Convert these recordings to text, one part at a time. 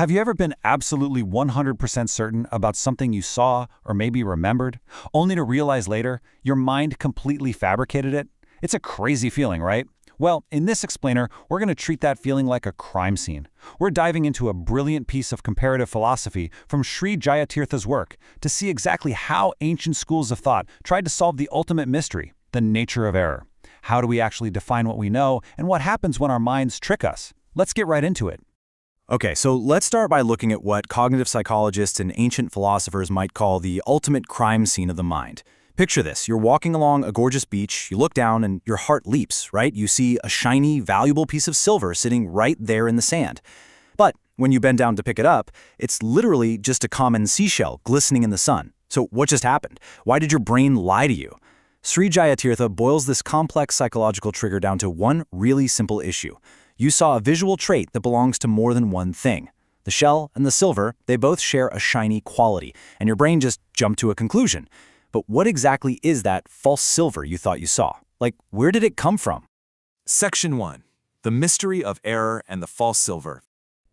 Have you ever been absolutely 100% certain about something you saw or maybe remembered, only to realize later your mind completely fabricated it? It's a crazy feeling, right? Well, in this explainer, we're going to treat that feeling like a crime scene. We're diving into a brilliant piece of comparative philosophy from Sri Jayatirtha's work to see exactly how ancient schools of thought tried to solve the ultimate mystery, the nature of error. How do we actually define what we know, and what happens when our minds trick us? Let's get right into it. Okay, so let's start by looking at what cognitive psychologists and ancient philosophers might call the ultimate crime scene of the mind. Picture this. You're walking along a gorgeous beach, you look down and your heart leaps, right? You see a shiny, valuable piece of silver sitting right there in the sand. But when you bend down to pick it up, it's literally just a common seashell glistening in the sun. So what just happened? Why did your brain lie to you? Sri Jayatirtha boils this complex psychological trigger down to one really simple issue. You saw a visual trait that belongs to more than one thing. The shell and the silver, they both share a shiny quality, and your brain just jumped to a conclusion. But what exactly is that false silver you thought you saw? Like, where did it come from? Section 1. The Mystery of Error and the False Silver.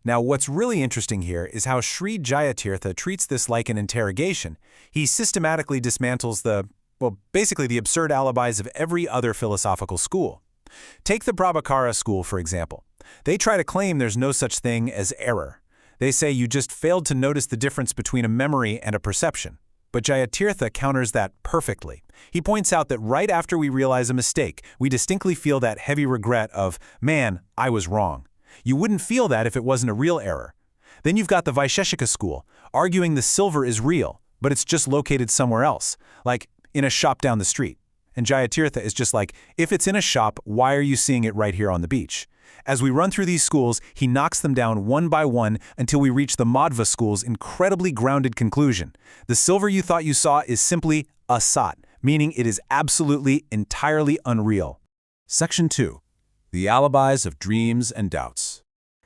Now, what's really interesting here is how Sri Jayatirtha treats this like an interrogation. He systematically dismantles basically the absurd alibis of every other philosophical school. Take the pratyaksha school, for example. They try to claim there's no such thing as error. They say you just failed to notice the difference between a memory and a perception. But Jayatirtha counters that perfectly. He points out that right after we realize a mistake, we distinctly feel that heavy regret of, man, I was wrong. You wouldn't feel that if it wasn't a real error. Then you've got the Vaisheshika school, arguing the silver is real, but it's just located somewhere else, like in a shop down the street. And Jayatirtha is just like, if it's in a shop, why are you seeing it right here on the beach? As we run through these schools, he knocks them down one by one until we reach the Madhva school's incredibly grounded conclusion. The silver you thought you saw is simply asat, meaning it is absolutely, entirely unreal. Section 2. The Alibis of Dreams and Doubts.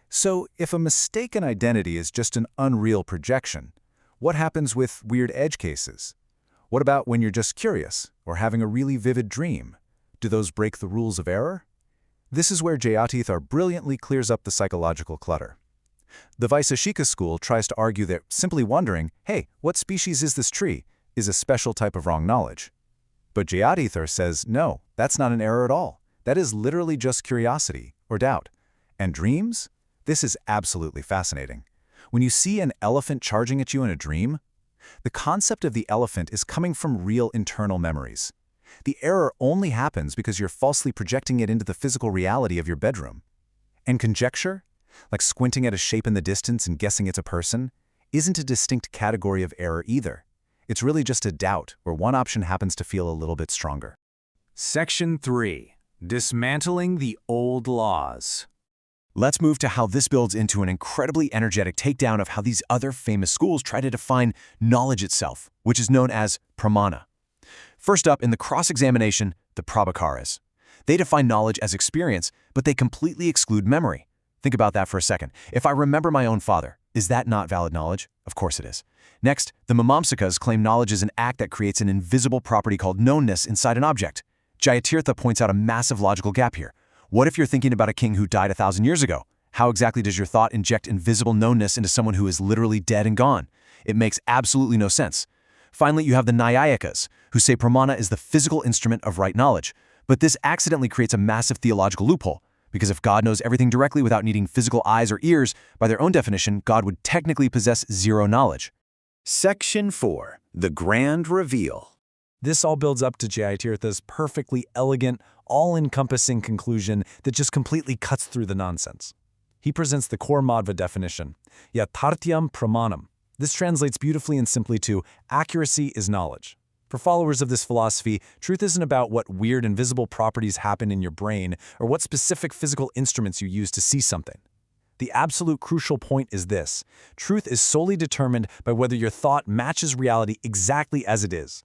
So, if a mistaken identity is just an unreal projection, what happens with weird edge cases? What about when you're just curious or having a really vivid dream? Do those break the rules of error? This is where Jayatirtha brilliantly clears up the psychological clutter. The Vaisheshika school tries to argue that simply wondering, hey, what species is this tree, is a special type of wrong knowledge. But Jayatirtha says, no, that's not an error at all. That is literally just curiosity or doubt. And dreams? This is absolutely fascinating. When you see an elephant charging at you in a dream, the concept of the elephant is coming from real internal memories. The error only happens because you're falsely projecting it into the physical reality of your bedroom. And conjecture, like squinting at a shape in the distance and guessing it's a person, isn't a distinct category of error either. It's really just a doubt where one option happens to feel a little bit stronger. Section 3. Dismantling the Old Laws. Let's move to how this builds into an incredibly energetic takedown of how these other famous schools try to define knowledge itself, which is known as pramana. First up, in the cross-examination, the prabhakaras. They define knowledge as experience, but they completely exclude memory. Think about that for a second. If I remember my own father, is that not valid knowledge? Of course it is. Next, the mimamsakas claim knowledge is an act that creates an invisible property called knownness inside an object. Jayatirtha points out a massive logical gap here. What if you're thinking about a king who died 1,000 years ago? How exactly does your thought inject invisible knownness into someone who is literally dead and gone? It makes absolutely no sense. Finally, you have the Nyayikas, who say pramana is the physical instrument of right knowledge. But this accidentally creates a massive theological loophole, because if God knows everything directly without needing physical eyes or ears, by their own definition, God would technically possess zero knowledge. Section 4. The Grand Reveal. This all builds up to Jayatirtha's perfectly elegant, all-encompassing conclusion that just completely cuts through the nonsense. He presents the core Madhva definition, yathartyam pramanam. This translates beautifully and simply to accuracy is knowledge. For followers of this philosophy, truth isn't about what weird invisible properties happen in your brain or what specific physical instruments you use to see something. The absolute crucial point is this: truth is solely determined by whether your thought matches reality exactly as it is.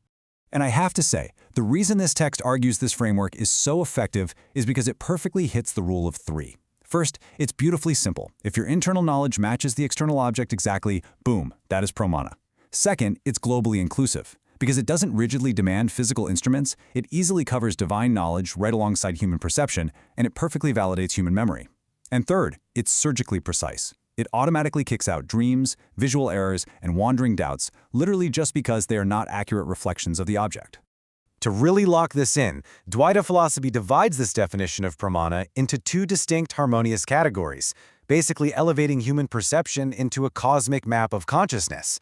And I have to say, the reason this text argues this framework is so effective is because it perfectly hits the rule of three. First, it's beautifully simple. If your internal knowledge matches the external object exactly, boom, that is pramana. Second, it's globally inclusive. Because it doesn't rigidly demand physical instruments, it easily covers divine knowledge right alongside human perception, and it perfectly validates human memory. And third, it's surgically precise. It automatically kicks out dreams, visual errors, and wandering doubts, literally just because they are not accurate reflections of the object. To really lock this in, Dvaita philosophy divides this definition of pramana into two distinct harmonious categories, basically elevating human perception into a cosmic map of consciousness.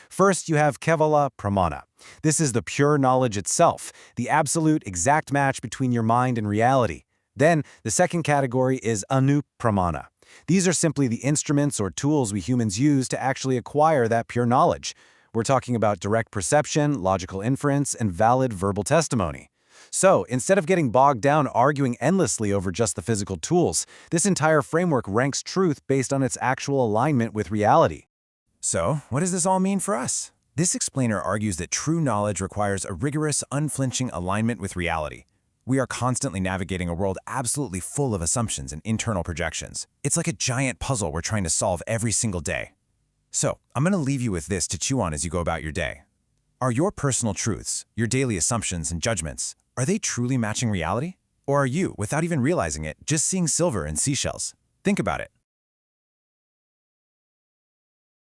First, you have Kevala pramana. This is the pure knowledge itself, the absolute exact match between your mind and reality. Then, the second category is Anu pramana. These are simply the instruments or tools we humans use to actually acquire that pure knowledge. We're talking about direct perception, logical inference, and valid verbal testimony. So, instead of getting bogged down arguing endlessly over just the physical tools, this entire framework ranks truth based on its actual alignment with reality. So, what does this all mean for us? This explainer argues that true knowledge requires a rigorous, unflinching alignment with reality. We are constantly navigating a world absolutely full of assumptions and internal projections. It's like a giant puzzle we're trying to solve every single day. So, I'm going to leave you with this to chew on as you go about your day. Are your personal truths, your daily assumptions and judgments, are they truly matching reality? Or are you, without even realizing it, just seeing silver and seashells? Think about it.